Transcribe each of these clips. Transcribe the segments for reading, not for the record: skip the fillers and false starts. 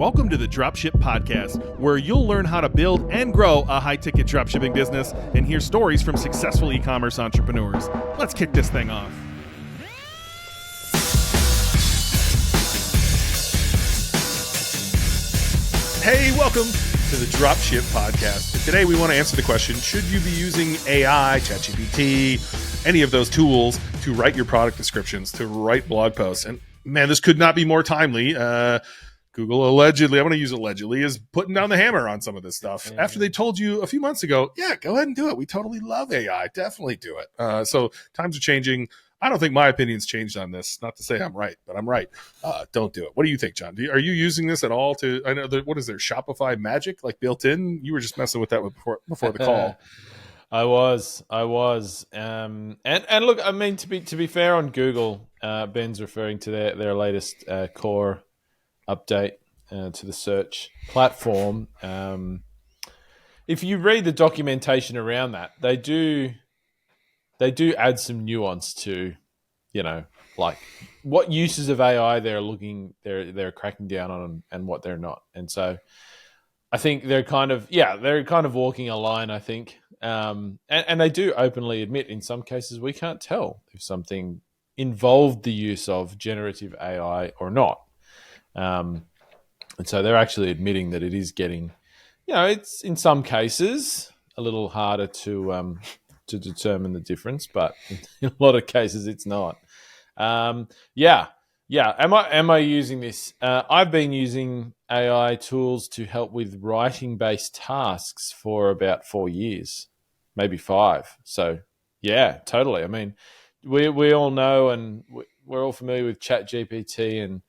Welcome to the Dropship Podcast, where you'll learn how to build and grow a high-ticket dropshipping business and hear stories from successful e-commerce entrepreneurs. Let's kick this thing off. Hey, welcome to the Dropship Podcast. And today we want to answer the question, should you be using AI, ChatGPT, any of those tools to write your product descriptions, to write blog posts? And man, this could not be more timely. Google allegedly, I'm going to use allegedly, is putting down the hammer on some of this stuff. After they told you a few months ago, yeah, go ahead and do it. We totally love AI. Definitely do it. So times are changing. I don't think my opinion's changed on this. Not to say I'm right, but I'm right. Don't do it. What do you think, John? Are you using this at all to, I know, what is there, Shopify magic, like built in? You were just messing with that before the call. I was. And look, I mean, to be fair on Google, Ben's referring to their latest core update to the search platform. If you read the documentation around that, they do add some nuance to, like what uses of AI they're cracking down on and what they're not. And so I think they're kind of walking a line, I think. And they do openly admit in some cases we can't tell if something involved the use of generative AI or not. And so they're actually admitting that it is getting, it's in some cases a little harder to determine the difference, but in a lot of cases it's not. Am I using this? I've been using AI tools to help with writing-based tasks for about 4 years, maybe 5. So yeah, totally. I mean, we all know, and we're all familiar with ChatGPT and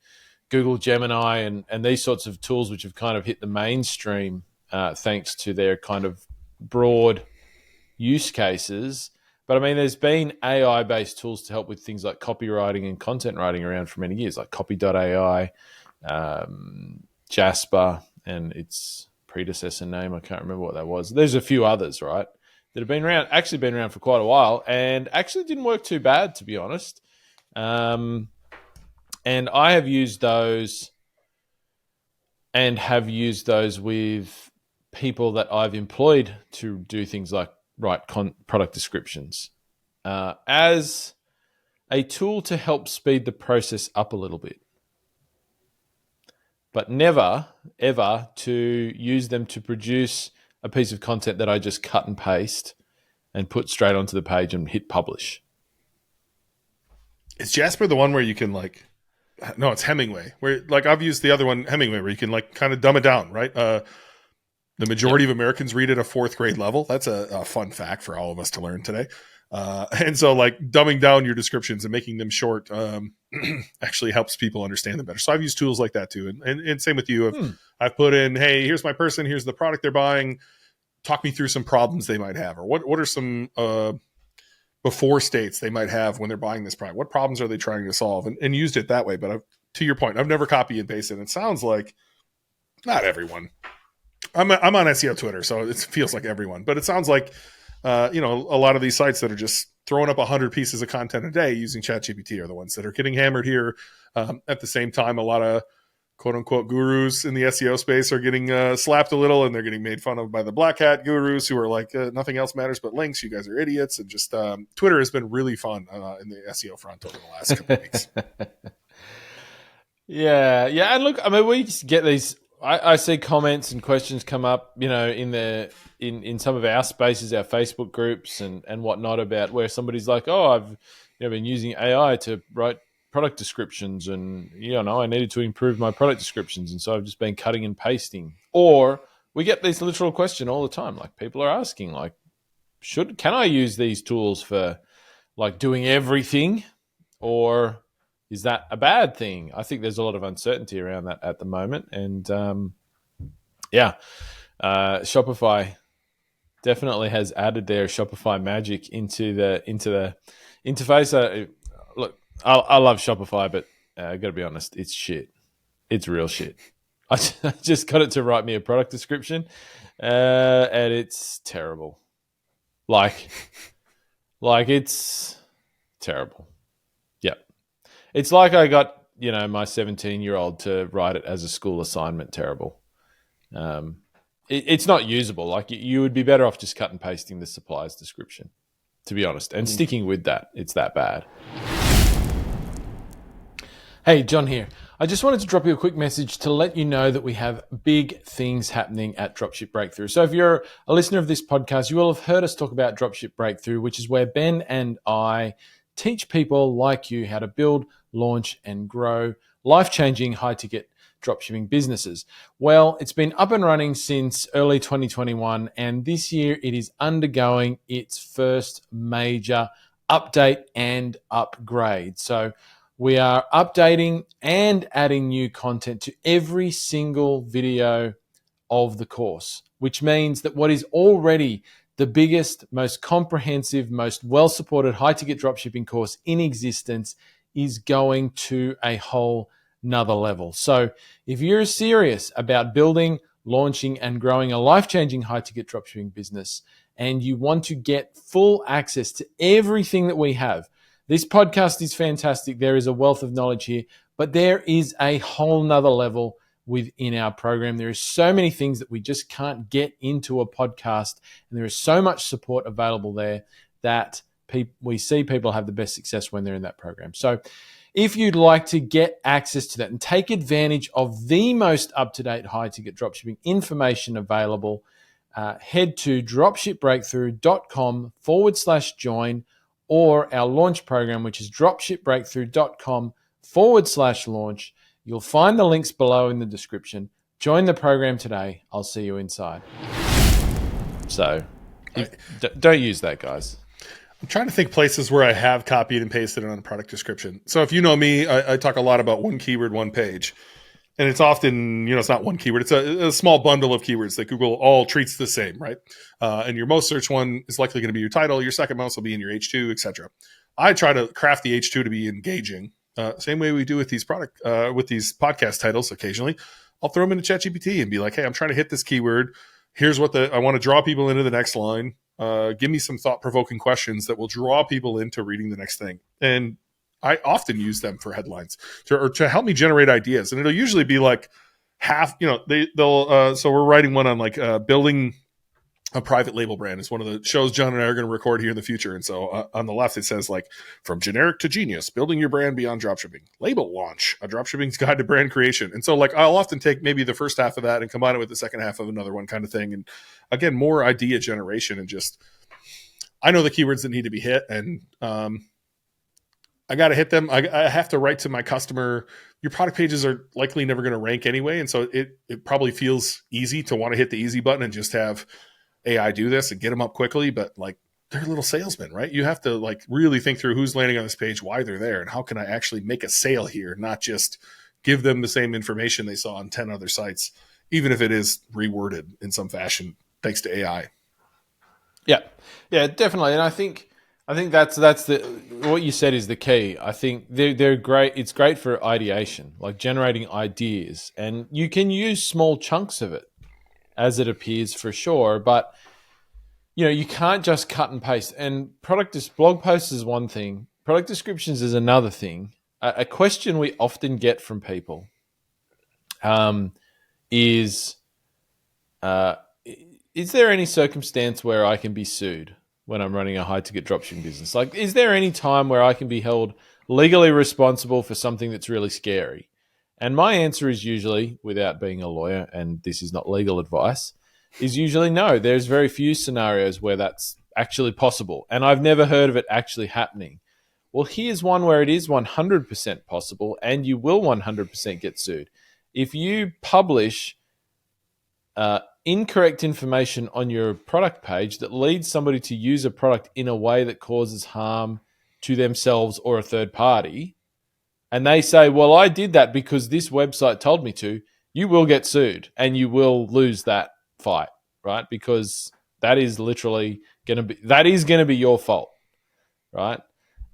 Google Gemini and these sorts of tools, which have kind of hit the mainstream thanks to their kind of broad use cases. But I mean, there's been AI-based tools to help with things like copywriting and content writing around for many years, like copy.ai, Jasper, and its predecessor name, I can't remember what that was. There's a few others, right, that have been around for quite a while and actually didn't work too bad, to be honest. And I have used those with people that I've employed to do things like write product descriptions as a tool to help speed the process up a little bit. But never, ever to use them to produce a piece of content that I just cut and paste and put straight onto the page and hit publish. Is Jasper the one where you can no, it's Hemingway. Where I've used the other one, Hemingway, where you can kind of dumb it down, right? The majority of Americans read at a 4th grade level. That's a fun fact for all of us to learn today. And so dumbing down your descriptions and making them short actually helps people understand them better. So I've used tools like that too. And same with you. I've put in, hey, here's my person, here's the product they're buying. Talk me through some problems they might have, or what are some before states they might have when they're buying this product. What problems are they trying to solve? And used it that way. But to your point, I've never copy and pasted. It sounds like not everyone. I'm on SEO Twitter, so it feels like everyone. But it sounds like a lot of these sites that are just throwing up 100 pieces of content a day using ChatGPT are the ones that are getting hammered here. At the same time, a lot of quote unquote gurus in the SEO space are getting slapped a little, and they're getting made fun of by the black hat gurus who are like, nothing else matters but links. You guys are idiots. And just Twitter has been really fun in the SEO front over the last couple of weeks. Yeah. And look, I mean, we just get these. I see comments and questions come up, in some of our spaces, our Facebook groups and whatnot, about where somebody's like, oh, I've been using AI to write product descriptions, and I needed to improve my product descriptions, and so I've just been cutting and pasting. Or we get this literal question all the time, like people are asking, like, can I use these tools for doing everything, or is that a bad thing? I think there's a lot of uncertainty around that at the moment, and Shopify definitely has added their Shopify magic into the interface. Look, I love Shopify, but I got to be honest, it's shit. It's real shit. I just got it to write me a product description, and it's terrible. It's terrible. Yeah. It's like I got, my 17-year-old to write it as a school assignment terrible. It's not usable. Like you would be better off just cut and pasting the suppliers description, to be honest, and sticking with that. It's that bad. Hey, John here. I just wanted to drop you a quick message to let you know that we have big things happening at Dropship Breakthru. So if you're a listener of this podcast, you will have heard us talk about Dropship Breakthru, which is where Ben and I teach people like you how to build, launch, and grow life-changing high-ticket dropshipping businesses. Well, it's been up and running since early 2021, and this year it is undergoing its first major update and upgrade. So we are updating and adding new content to every single video of the course, which means that what is already the biggest, most comprehensive, most well-supported high-ticket dropshipping course in existence is going to a whole nother level. So if you're serious about building, launching, and growing a life-changing high-ticket dropshipping business, and you want to get full access to everything that we have, this podcast is fantastic. There is a wealth of knowledge here, but there is a whole nother level within our program. There is so many things that we just can't get into a podcast, and there is so much support available there that we see people have the best success when they're in that program. So if you'd like to get access to that and take advantage of the most up-to-date high-ticket dropshipping information available, head to dropshipbreakthru.com/join, or our launch program, which is dropshipbreakthru.com/launch. You'll find the links below in the description. Join the program today. I'll see you inside. So don't use that, guys. I'm trying to think places where I have copied and pasted it on a product description. So if you know me, I talk a lot about one keyword, one page. And it's often, it's not one keyword. It's a small bundle of keywords that Google all treats the same, right? And your most search one is likely going to be your title. Your second most will be in your H2, etc. I try to craft the H2 to be engaging. Same way we do with these with these podcast titles occasionally. I'll throw them into ChatGPT and be like, hey, I'm trying to hit this keyword. Here's what I want to draw people into the next line. Give me some thought-provoking questions that will draw people into reading the next thing. And I often use them for headlines to help me generate ideas. And it'll usually be like half, they'll so we're writing one on like building a private label brand. Is one of the shows John and I are going to record here in the future. And so on the left, it says like from generic to genius, building your brand beyond dropshipping, label launch, a dropshipping's guide to brand creation. And so like, I'll often take maybe the first half of that and combine it with the second half of another one kind of thing. And again, more idea generation and just, I know the keywords that need to be hit, and I got to hit them. I have to write to my customer. Your product pages are likely never going to rank anyway. And so it probably feels easy to want to hit the easy button and just have AI do this and get them up quickly. But like, they're little salesmen, right? You have to like really think through who's landing on this page, why they're there, and how can I actually make a sale here, not just give them the same information they saw on 10 other sites, even if it is reworded in some fashion, thanks to AI. Yeah, definitely. And I think that's what you said is the key. I think they're great. It's great for ideation, like generating ideas, and you can use small chunks of it as it appears for sure. But you can't just cut and paste. And blog posts is one thing. Product descriptions is another thing. A question we often get from people is there any circumstance where I can be sued when I'm running a high-ticket dropshipping business? Like, is there any time where I can be held legally responsible for something that's really scary? And my answer is usually, without being a lawyer, and this is not legal advice, is usually no. There's very few scenarios where that's actually possible, and I've never heard of it actually happening. Well, here's one where it is 100% possible, and you will 100% get sued. If you publish incorrect information on your product page that leads somebody to use a product in a way that causes harm to themselves or a third party, and they say, well, I did that because this website told me to, you will get sued and you will lose that fight, right? Because that is literally going to be your fault, right?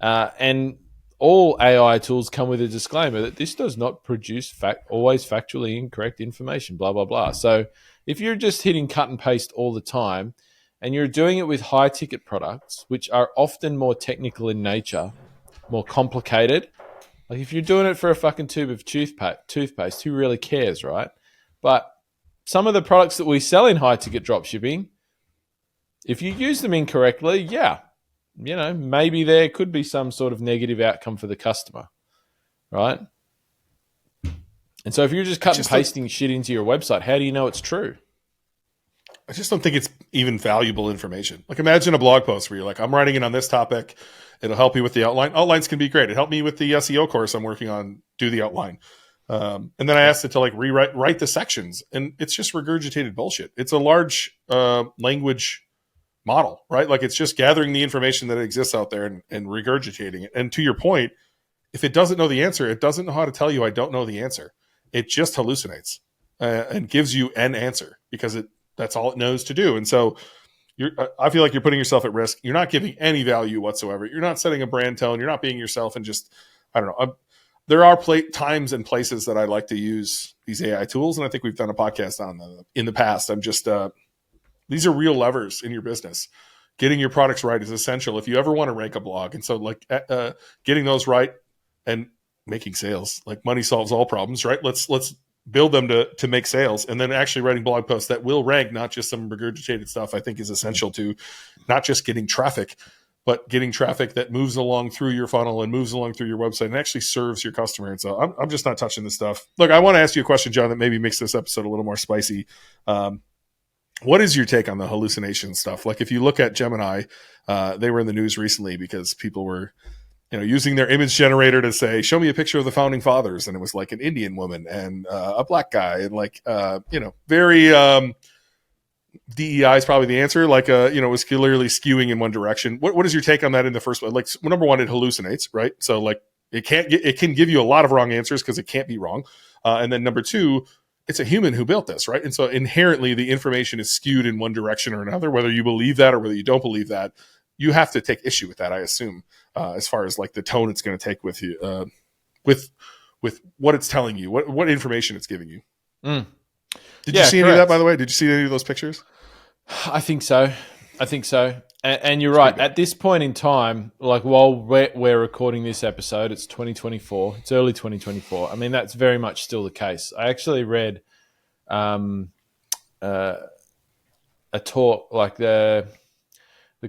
And all AI tools come with a disclaimer that this does not produce always factually incorrect information, blah, blah, blah. So if you're just hitting cut and paste all the time and you're doing it with high ticket products, which are often more technical in nature, more complicated, Like if you're doing it for a fucking tube of toothpaste, who really cares, right? But some of the products that we sell in high ticket dropshipping, if you use them incorrectly, yeah, maybe there could be some sort of negative outcome for the customer, right? And so if you're just cutting and pasting shit into your website, how do you know it's true? I just don't think it's even valuable information. Like imagine a blog post where you're like, I'm writing it on this topic. It'll help you with the outline. Outlines can be great. It helped me with the SEO course I'm working on, do the outline. And then I asked it to like write the sections, and it's just regurgitated bullshit. It's a large language model, right? Like it's just gathering the information that exists out there and regurgitating it. And to your point, if it doesn't know the answer, it doesn't know how to tell you I don't know the answer. It just hallucinates and gives you an answer because that's all it knows to do. And so I feel like you're putting yourself at risk. You're not giving any value whatsoever. You're not setting a brand tone. You're not being yourself, and just, I don't know. There are times and places that I like to use these AI tools, and I think we've done a podcast on them in the past. I'm just, these are real levers in your business. Getting your products right is essential if you ever want to rank a blog. And so like getting those right and making sales, like money solves all problems, right? Let's build them to make sales, and then actually writing blog posts that will rank, not just some regurgitated stuff, I think is essential to not just getting traffic, but getting traffic that moves along through your funnel and moves along through your website and actually serves your customer. And so I'm just not touching this stuff. Look, I want to ask you a question, John, that maybe makes this episode a little more spicy. What is your take on the hallucination stuff? Like if you look at Gemini, they were in the news recently because people were using their image generator to say, show me a picture of the founding fathers. And it was like an Indian woman and a black guy and like, very DEI is probably the answer. Like, was clearly skewing in one direction. What is your take on that in the first place? Like, number one, it hallucinates, right? So like it can give you a lot of wrong answers because it can't be wrong. And then number two, it's a human who built this, right? And so inherently the information is skewed in one direction or another, whether you believe that or whether you don't believe that. You have to take issue with that, I assume, as far as like the tone it's going to take with you, with what it's telling you, what information it's giving you. Did you see any of that, by the way? Did you see any of those pictures? I think so. And you're right. At this point in time, like while we're recording this episode, it's 2024. It's early 2024. I mean, that's very much still the case. I actually read a talk, like the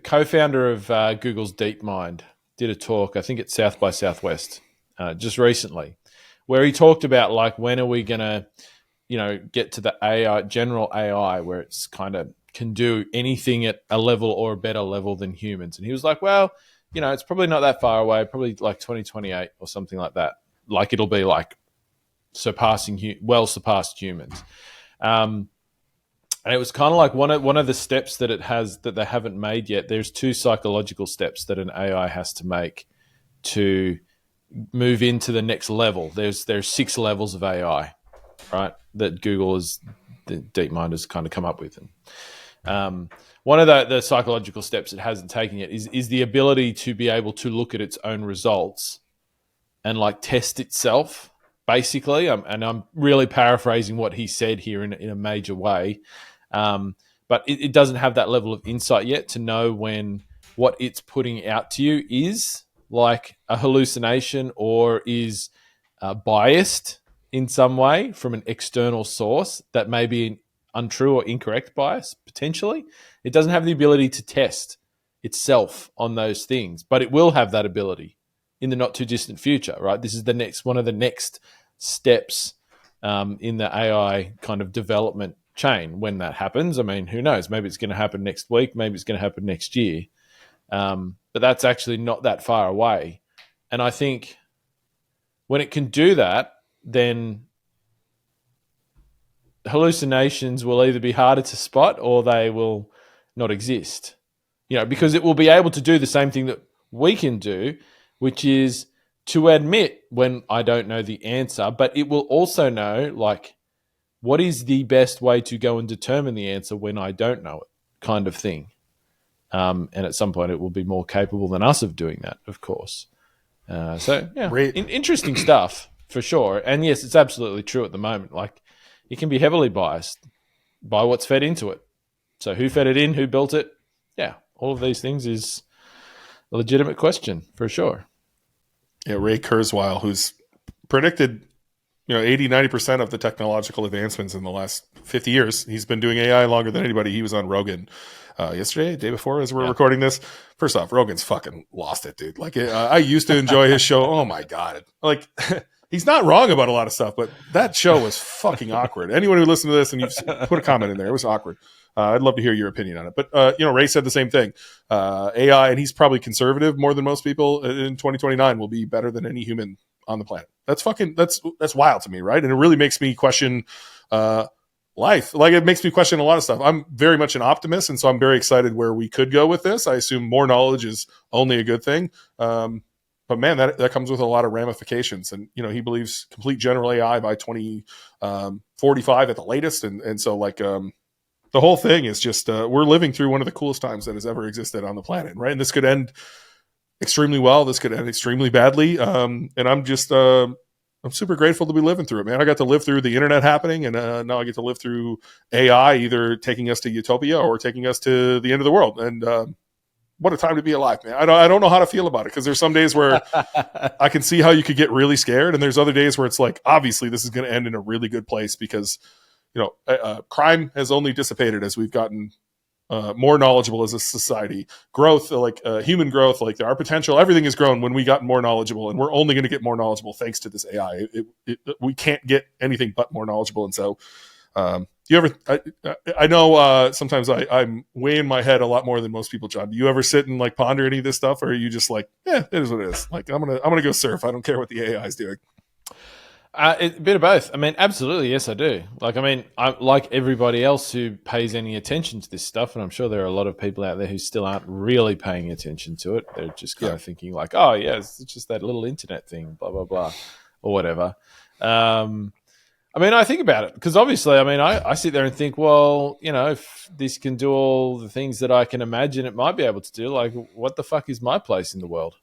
co-founder of Google's DeepMind did a talk, I think at South by Southwest, just recently, where he talked about like, when are we going to, get to the AI, general AI, where it's kind of can do anything at a level or a better level than humans. And he was like, well, it's probably not that far away, probably like 2028 or something like that. Like it'll be like surpassed humans. And it was kind of like one of the steps that it has that they haven't made yet. There's 2 psychological steps that an AI has to make to move into the next level. There's 6 levels of AI, right? That the DeepMind has kind of come up with. And one of the psychological steps it hasn't taken yet is the ability to be able to look at its own results and like test itself, basically. And I'm really paraphrasing what he said here in a major way. But it doesn't have that level of insight yet to know when what it's putting out to you is like a hallucination or is biased in some way from an external source that may be an untrue or incorrect bias, potentially. It doesn't have the ability to test itself on those things, but it will have that ability in the not too distant future, right? This is one of the next steps in the AI kind of development chain. When that happens, I mean, who knows? Maybe it's going to happen next week. Maybe it's going to happen next year. But that's actually not that far away. And I think when it can do that, then hallucinations will either be harder to spot or they will not exist. Because it will be able to do the same thing that we can do, which is to admit when I don't know the answer, but it will also know, like, what is the best way to go and determine the answer when I don't know it, kind of thing. And at some point it will be more capable than us of doing that, of course. Interesting stuff for sure. And yes, it's absolutely true at the moment. Like, it can be heavily biased by what's fed into it. So who fed it in, who built it? Yeah, all of these things is a legitimate question for sure. Ray Kurzweil, who's predicted 80-90% of the technological advancements in the last 50 years. He's been doing AI longer than anybody. He was on Rogan yesterday, day before, as we're recording this. First off, Rogan's fucking lost it, dude. Like, I used to enjoy his show. Oh my God. Like, he's not wrong about a lot of stuff, but that show was fucking awkward. Anyone who listened to this and you've put a comment in there, it was awkward. I'd love to hear your opinion on it. But, Ray said the same thing. AI, and he's probably conservative more than most people, in 2029 will be better than any human on the planet. That's wild to me, right? And it really makes me question life. Like, it makes me question a lot of stuff. I'm very much an optimist, and so I'm very excited where we could go with this. I assume more knowledge is only a good thing. But man, that comes with a lot of ramifications. And he believes complete general AI by 2045 at the latest. And so like the whole thing is just we're living through one of the coolest times that has ever existed on the planet, right? And this could end extremely well. This could end extremely badly. And I'm just I'm super grateful to be living through it, man. I got to live through the internet happening, and now I get to live through AI either taking us to utopia or taking us to the end of the world. And what a time to be alive, man. I don't know how to feel about it, because there's some days where I can see how you could get really scared, and there's other days where it's like, obviously this is going to end in a really good place, because crime has only dissipated as we've gotten more knowledgeable as a society. Growth, like human growth, like our potential, everything has grown when we got more knowledgeable, and we're only going to get more knowledgeable thanks to this AI. We can't get anything but more knowledgeable. And so do you ever, I know sometimes I'm way in my head a lot more than most people, John. Do you ever sit and like ponder any of this stuff, or are you just like, it is what it is? Like, I'm gonna go surf. I don't care what the AI is doing. A bit of both. I mean, absolutely, yes, I do. Like, I mean, I like everybody else who pays any attention to this stuff, and I'm sure there are a lot of people out there who still aren't really paying attention to it. They're just kind of thinking like, oh, yeah, it's just that little internet thing, blah, blah, blah, or whatever. I mean, I think about it because obviously, I mean, I sit there and think, well, if this can do all the things that I can imagine it might be able to do, like, what the fuck is my place in the world?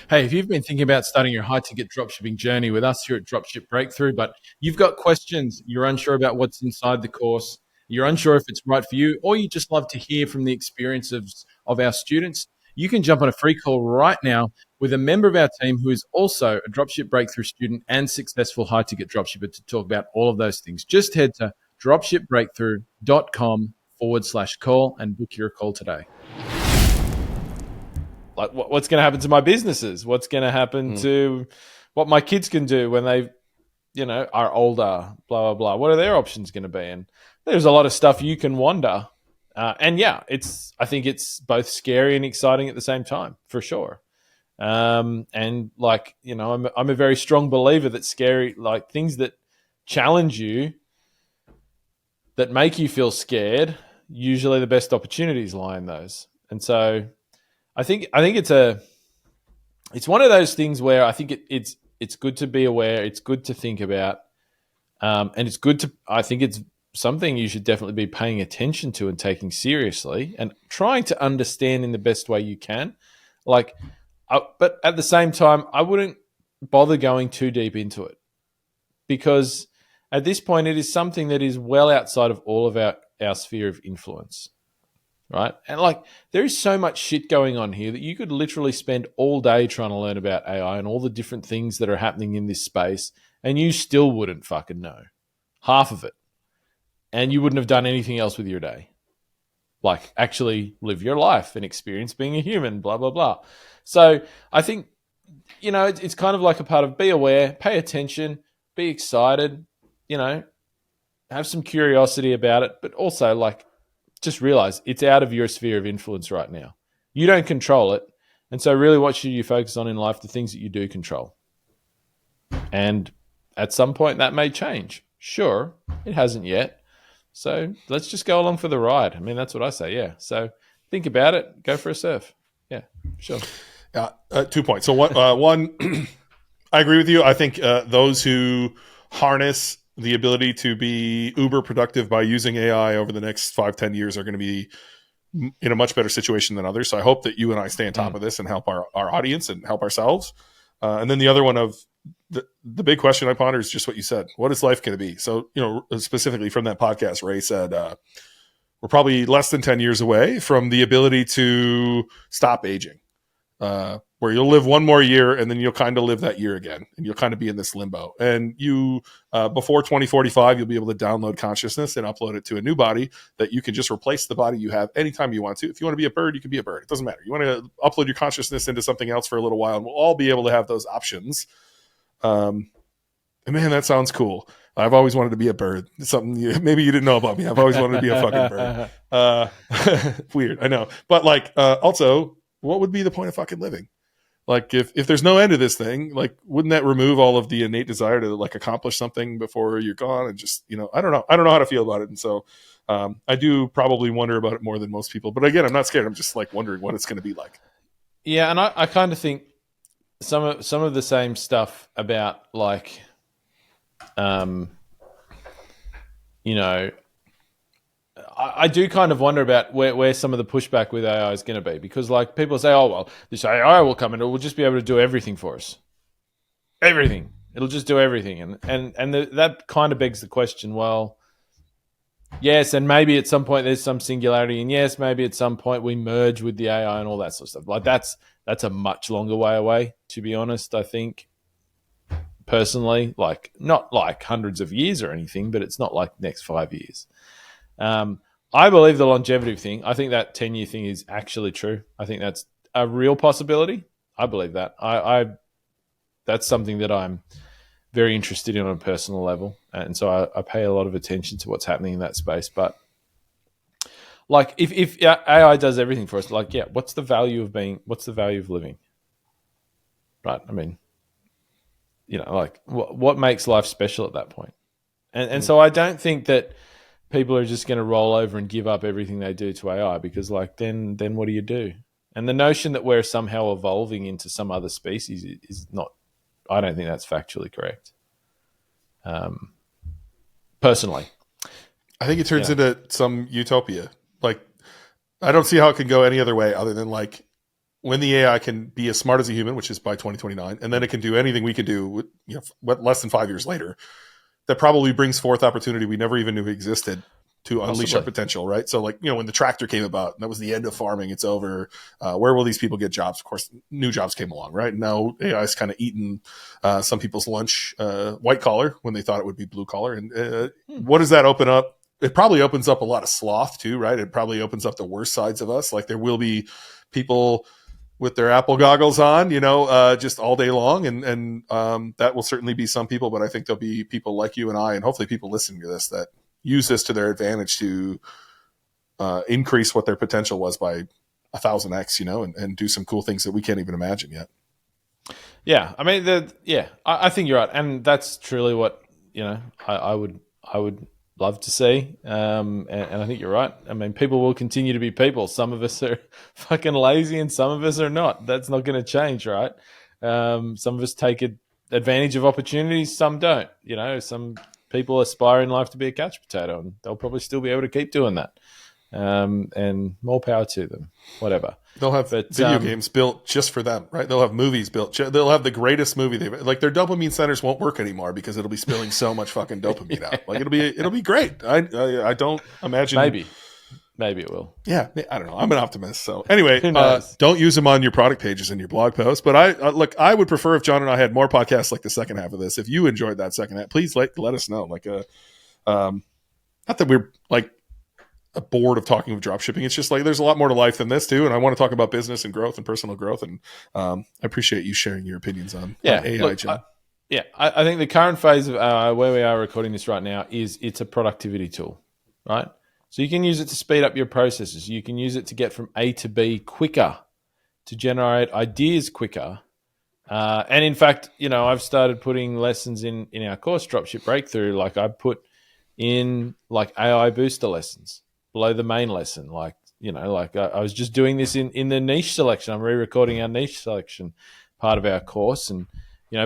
Hey, if you've been thinking about starting your high-ticket dropshipping journey with us here at Dropship Breakthru, but you've got questions, you're unsure about what's inside the course, you're unsure if it's right for you, or you just love to hear from the experience of our students, you can jump on a free call right now with a member of our team who is also a Dropship Breakthru student and successful high-ticket dropshipper to talk about all of those things. Just head to dropshipbreakthru.com/call and book your call today. Like, what's going to happen to my businesses? What's going to happen to what my kids can do when they, are older, blah, blah, blah. What are their options going to be? And there's a lot of stuff you can wonder. And yeah, I think it's both scary and exciting at the same time, for sure. And like, I'm a very strong believer that scary, like things that challenge you, that make you feel scared, usually the best opportunities lie in those. And so I think it's one of those things where I think it's good to be aware, it's good to think about, and I think it's something you should definitely be paying attention to and taking seriously and trying to understand in the best way you can. But at the same time, I wouldn't bother going too deep into it, because at this point it is something that is well outside of all of our sphere of influence. Right. And like, there is so much shit going on here that you could literally spend all day trying to learn about AI and all the different things that are happening in this space, and you still wouldn't fucking know half of it. And you wouldn't have done anything else with your day. Like, actually live your life and experience being a human, blah, blah, blah. So I think, it's kind of like a part of be aware, pay attention, be excited, have some curiosity about it, but also like, just realize it's out of your sphere of influence right now. You don't control it. And so really, what should you focus on in life? The things that you do control. And at some point that may change. Sure, it hasn't yet. So let's just go along for the ride. I mean, that's what I say. Yeah. So think about it. Go for a surf. Yeah, sure. 2 points. So one, I agree with you. I think those who harness the ability to be uber productive by using AI over the next 5-10 years are going to be in a much better situation than others. So I hope that you and I stay on top of this and help our audience and help ourselves. And then the other one of the big question I ponder is just what you said. What is life going to be? So, specifically from that podcast, Ray said, we're probably less than 10 years away from the ability to stop aging. where you'll live one more year and then you'll kind of live that year again, and you'll kind of be in this limbo. And you, before 2045, you'll be able to download consciousness and upload it to a new body that you can just replace the body you have anytime you want to. If you want to be a bird, you can be a bird. It doesn't matter. You want to upload your consciousness into something else for a little while, and we'll all be able to have those options. And man, that sounds cool. I've always wanted to be a bird. Something maybe you didn't know about me. I've always wanted to be a fucking bird. Weird, I know. But like, also, what would be the point of fucking living? Like, if there's no end to this thing, like, wouldn't that remove all of the innate desire to like accomplish something before you're gone? And just, I don't know how to feel about it. And so, I do probably wonder about it more than most people. But again, I'm not scared. I'm just like wondering what it's going to be like. Yeah, and I kind of think some of the same stuff about like, I do kind of wonder about where some of the pushback with AI is going to be, because like people say, oh, well, this AI will come and it will just be able to do everything for us. Everything. It'll just do everything. And that kind of begs the question, well, yes, and maybe at some point there's some singularity, and yes, maybe at some point we merge with the AI and all that sort of stuff. Like that's a much longer way away, to be honest, I think. Personally, like not like hundreds of years or anything, but it's not like next 5 years. I believe the longevity thing. I think that 10-year thing is actually true. I think that's a real possibility. I believe that. That's something that I'm very interested in on a personal level, and so I pay a lot of attention to what's happening in that space. But like, if AI does everything for us, like, yeah, what's the value of living? Right? I mean, like what makes life special at that point? And so I don't think that people are just going to roll over and give up everything they do to AI, because like then what do you do? And the notion that we're somehow evolving into some other species is not. I don't think that's factually correct. Personally, I think it turns into some utopia. Like, I don't see how it can go any other way other than like when the AI can be as smart as a human, which is by 2029, and then it can do anything we could do with, less than 5 years later. That probably brings forth opportunity we never even knew existed to unleash our potential, right? So like, when the tractor came about, that was the end of farming. It's over. Where will these people get jobs? Of course, new jobs came along, right? Now AI's kind of eaten some people's lunch, white collar, when they thought it would be blue collar. And what does that open up? It probably opens up a lot of sloth too, right? It probably opens up the worst sides of us. Like, there will be people with their Apple goggles on, just all day long. And that will certainly be some people, but I think there'll be people like you and I, and hopefully people listening to this, that use this to their advantage to increase what their potential was by 1,000x, and do some cool things that we can't even imagine yet. Yeah. I mean, I think you're right. And that's truly what, I would love to see. And I think you're right. I mean, people will continue to be people. Some of us are fucking lazy and some of us are not. That's not going to change, right? Some of us take advantage of opportunities. Some don't. Some people aspire in life to be a couch potato, and they'll probably still be able to keep doing that. And more power to them, whatever. They'll have video games built just for them, right? They'll have movies built. They'll have the greatest movie like their dopamine centers won't work anymore because it'll be spilling so much fucking dopamine out. Like, it'll be great. I don't imagine. Maybe it will. Yeah, I don't know. I'm an optimist. So anyway, nice. Don't use them on your product pages and your blog posts. But I would prefer if John and I had more podcasts like the second half of this. If you enjoyed that second half, please let us know. Like, not that we're like bored of talking of dropshipping. It's just like there's a lot more to life than this too, and I want to talk about business and growth and personal growth. And I appreciate you sharing your opinions on AI. Look, I think the current phase of where we are recording this right now it's a productivity tool, right? So you can use it to speed up your processes. You can use it to get from A to B quicker, to generate ideas quicker. And in fact, I've started putting lessons in our course, Dropship Breakthru. Like, I put in like AI booster lessons below the main lesson. Like, I was just doing this in the niche selection. I'm re-recording our niche selection part of our course. And,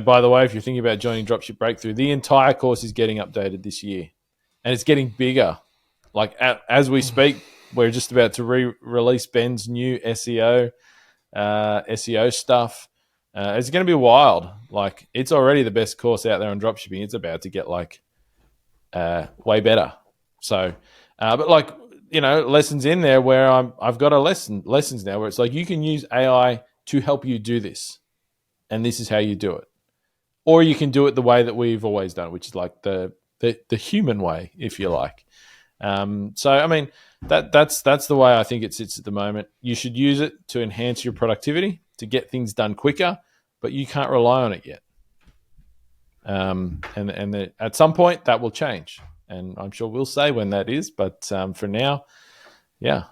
by the way, if you're thinking about joining Dropship Breakthru, the entire course is getting updated this year, and it's getting bigger. Like, as we speak, we're just about to release Ben's new SEO stuff. It's going to be wild. Like, it's already the best course out there on dropshipping. It's about to get like way better. So, but like, lessons in there where I've got lessons now where it's like you can use AI to help you do this. And this is how you do it. Or you can do it the way that we've always done, which is like the human way, if you like. So, I mean, that's the way I think it sits at the moment. You should use it to enhance your productivity, to get things done quicker, but you can't rely on it yet. At some point, that will change. And I'm sure we'll say when that is. But for now, yeah.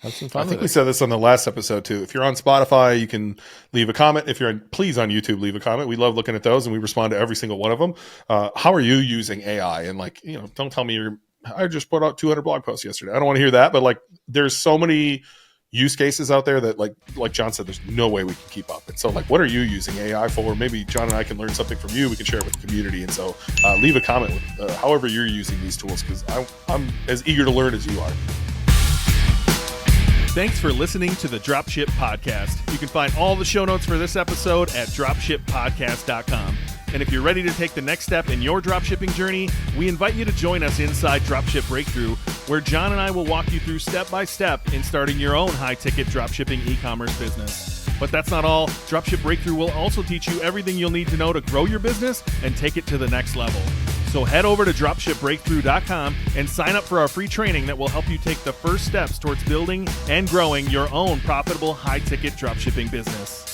Have some fun. I think we said this on the last episode too. If you're on Spotify, you can leave a comment. If you're please on YouTube, leave a comment. We love looking at those and we respond to every single one of them. How are you using AI? And like, don't tell me I just put out 200 blog posts yesterday. I don't want to hear that, but like there's so many use cases out there that like John said, there's no way we can keep up. And so like, what are you using AI for? Maybe John and I can learn something from you. We can share it with the community. And so leave a comment with however you're using these tools, because I'm as eager to learn as you are. Thanks for listening to the Dropship Podcast. You can find all the show notes for this episode at dropshippodcast.com. And if you're ready to take the next step in your dropshipping journey, we invite you to join us inside Dropship Breakthru, where John and I will walk you through step by step in starting your own high-ticket dropshipping e-commerce business. But that's not all. Dropship Breakthru will also teach you everything you'll need to know to grow your business and take it to the next level. So head over to dropshipbreakthru.com and sign up for our free training that will help you take the first steps towards building and growing your own profitable high-ticket dropshipping business.